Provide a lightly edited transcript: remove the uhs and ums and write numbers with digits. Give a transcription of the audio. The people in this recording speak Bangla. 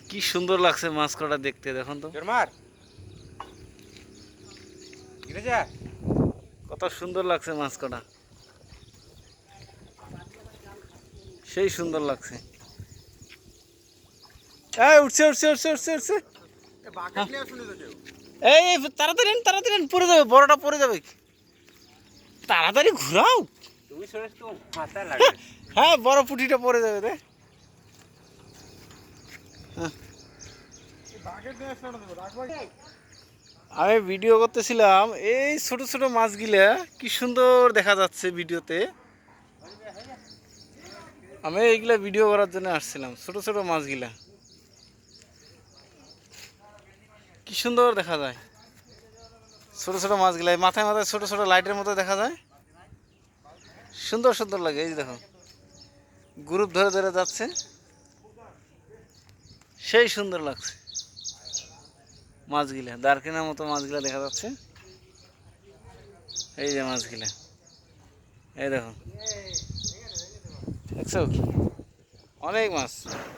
কি সুন্দর লাগছে মাছ কটা দেখতে, দেখুন তো কত সুন্দর লাগছে মাছ কটা, সেই সুন্দর লাগছে। এই উঠছে উঠছে উঠছে উঠছে উঠছে, এই তাড়াতাড়ি তাড়াতাড়ি পড়ে যাবে, বড়টা পড়ে যাবে, তাড়াতাড়ি ঘুরাও। হ্যাঁ বড় পুঁটিটা পড়ে যাবে রে। আমি ভিডিও করতেছিলাম, এই ছোট ছোট মাছগুলা কি সুন্দর দেখা যাচ্ছে ভিডিওতে। আমি এইগুলা ভিডিও করার জন্য আসছিলাম, ছোট ছোট মাছগুলা কি সুন্দর দেখা যায়। ছোট ছোট মাছগুলা মাথায় মাথায় ছোট ছোট লাইটের মতো দেখা যায়, সুন্দর সুন্দর লাগে। এই যে দেখো গ্রুপ ধরে ধরে যাচ্ছে, সেই সুন্দর লাগছে মাছগুলা, দারকিনার মতো মাছগুলা দেখা যাচ্ছে। এই যে মাছগুলা, এই দেখো দেখছো, অনেক মাছ।